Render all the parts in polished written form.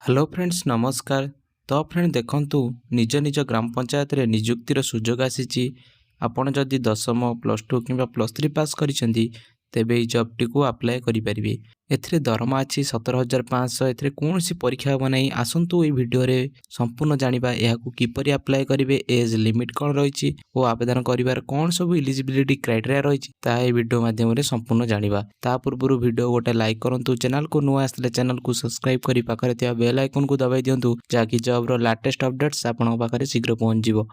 Hello friends नमस्कार। तो friend देखंतु निज निज ग्राम पंचायत रे नियुक्तिर सुजोग आसीची। आपण जदि दशम प्लस टू कि प्लस थ्री पास करिसेंती तेबे ई जॉब टी को अप्लाई करि परिबे। एथिरे दरमा अछि 17,500। एथिरे कोनोसी परीक्षा हेबो नै। आसंतु ई वीडियो रे संपूर्ण जानिबा एहाकू किपरि अप्लाई करिवे, एज लिमिट कोन रहिछि ओ आवेदन करिवार कोन सब एलिजिबिलिटी क्राइटेरिया रहिछि ता ए वीडियो माध्यम रे संपूर्ण जानिबा। ता पूर्वरु वीडियो गोटे लाइक करंतु, चैनल को नुआ आसले चैनल को सब्सक्राइब करि पाखरे थिया बेल आइकन को दबाई दियंतु जाकि जॉब रो लेटेस्ट अपडेट्स आपन पाखरे शीघ्र पहुंच जिवो।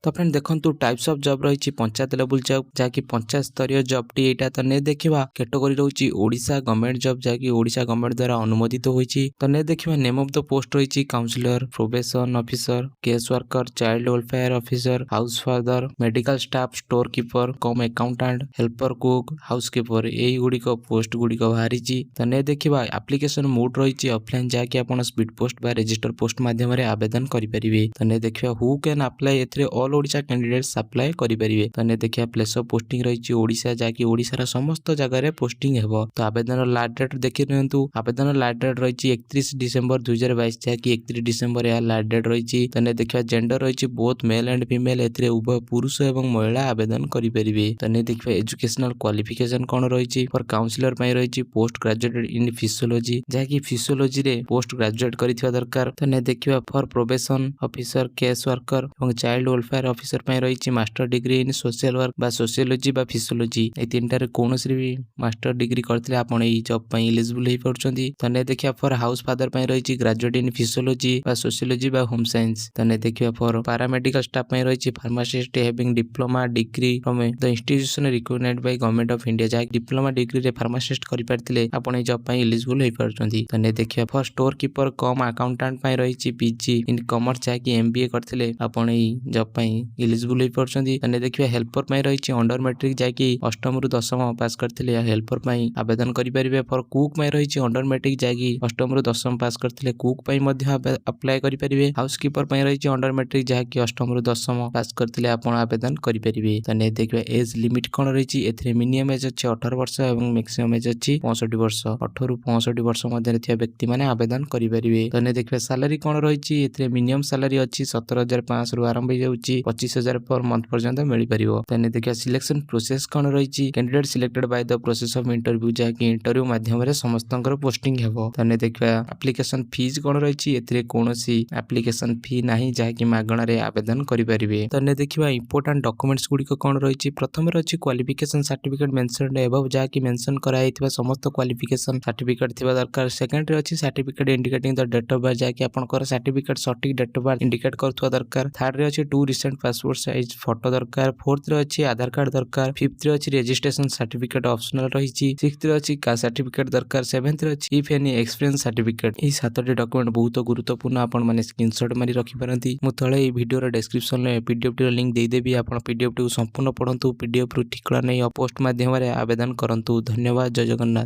तो फ्रेंड देखंतु टाइप्स ऑफ जॉब रही पंचायत लेवल जॉब जहाँकि पंचायत स्तरीय जॉब टी एटा तो ने देखिबा। कैटेगरी रही ओडिशा गवर्नमेंट जॉब जहाँकि ओडिशा गवर्नमेंट द्वारा अनुमोदित होईछि। तो ने देखिबा नेम ऑफ द पोस्ट रही counsellor, probation officer, case worker, child welfare officer, house father, medical staff, store keeper, cum accountant, helper cook, house keeper एई गुडी को पोस्ट गुडी को बाहरीछि। तो ने देखिबा एप्लीकेशन मोड रही ऑफलाइन जहाँकि आपण स्पीड पोस्ट बा रजिस्टर पोस्ट माध्यम रे आवेदन करि परिबे। तो ने देखिबा हु कैन अप्लाई एथरे ऑल ओडिशा कैंडिडेट्स अप्लाई करि परिबे। तो ने देखिया प्लेस ऑफ पोस्टिंग रही ओडिशा जहाँकि ओडिसा समस्त जगह रे पोस्टिंग हेबो। तो आवेदन लास्ट डेट देखि नियंतु। आवेदन लास्ट डेट रही 31 डिसेंबर 2022 जहाँकि 31 डिसेंबर या लास्ट डेट रही। तो ने देखिया जेंडर रही बोथ मेल एंड फीमेल एथरे उभय पुरुष एवं महिला आवेदन करि परिबे। तो ने देखिया एजुकेशनल क्वालिफिकेशन कोन रही फॉर काउंसलर पई रही पोस्ट ग्रेजुएटेड इन फिजियोलॉजी जहाँकि फिजियोलॉजी रे पोस्ट ग्रेजुएट करिथिबा दरकार। तो ने देखिया for probation officer, case worker एवं चाइल्ड वेलफेयर ऑफिसर पई रही master degree in social work बा सोशियोलॉजी बा फिजियोलॉजी ए तीनटा रे कोनोसी भी मास्टर डिग्री करथिले आपण ई जॉब पई एलिजिबल हे पड़छंती। तो ने देखिया फॉर हाउस फादर पई रही ग्रेजुएट इन फिजियोलॉजी बा सोशियोलॉजी बा होम साइंस। तो ने देखिया फॉर पैरामेडिकल स्टाफ पई रही pharmacist having diploma degree from the institution recognized by government of India जहाँ डिप्लोमा डिग्री रे फार्मासिस्ट करि पारथिले आपण ई जॉब पई एलिजिबल हे पड़छंती। तो ने देखिया for store keeper cum accountant पई रही पीजी इन कॉमर्स जहाँ की एमबीए करथिले आपण ई जॉब पई एलिजिबल हे पड़छंती। तो ने देखिया हेल्पर पई रही अंडर मैट्रिक जहाँ की अष्टम रु दशम पास करथिले या हेल्पर पई आवेदन करि परिबे। फॉर कुक पई रही अंडर मैट्रिक जहाँ की अष्टम रु दशम पास करथिले कुक पई मध्य अप्लाई करि परिबे। हाउस कीपर पई रही अंडर मैट्रिक जहाँ की अष्टम रु दशम पास करथिले आपण आवेदन करि परिबे। तो ने देखिया एज लिमिट कोन रही एथरे मिनिमम एज अछि 18 वर्ष एवं मैक्सिमम एज अछि 65 वर्ष। 18 रु 65 वर्ष मध्य थिया व्यक्ति माने आवेदन करि परिबे। तो ने देखिया सैलरी कोन रही एथरे मिनिमम सैलरी अछि 17,500 रु आरंभ हो जाउछि 25,000 पर मंथ पर्यंत मिल परिबो। तने देखिया सिलेक्शन प्रोसेस कोन रही candidate selected by the process of interview जहाँ की इंटरव्यू माध्यम रे समस्तंकर पोस्टिंग हेबो। तने देखिया एप्लीकेशन फीस कोन रही एथरे कोनोसी एप्लीकेशन फी नाही जहाँ की मागणा रे आवेदन करि परिबे। तने देखिया इंपोर्टेंट डॉक्यूमेंट्स गुडी को कोन रही प्रथम रही क्वालिफिकेशन सर्टिफिकेट मेंशन्ड एबव जहाँ की मेंशन कराइथिबा समस्त क्वालिफिकेशन सर्टिफिकेट थिबा दरकार। सेकंड रे अछि certificate indicating the date of birth जहाँ की आपनकर सर्टिफिकेट सटीक डेट ऑफ बर्थ इंडिकेट करथुवा दरकार। थर्ड रे अछि 2 रिसेंट पासपोर्ट साइज फोटो दरकार। फोर्थ रे अछि आधार कार्ड दरकार। फिफ्थ रे अछि रजिस्ट्रेशन सर्टिफिकेट ऑप्शनल रहिछि। सिक्स्थ रे अछि कास्ट सर्टिफिकेट दरकार। सेवेंथ रे अछि इफ एनी एक्सपीरियंस सर्टिफिकेट। ई सातटी डॉक्यूमेंट बहुत गुरुत्वपूर्ण आपण माने स्क्रीनशॉट मारी रखि पारंती। मु तळे ई वीडियो रे डिस्क्रिप्शन रे पीडीएफ टी लिंक देई देबी। आपण पीडीएफ टी संपूर्ण पढंतु। पीडीएफ रु ठिकरा नै पोस्ट माध्यम रे आवेदन करंतु। धन्यवाद। जय जगन्नाथ।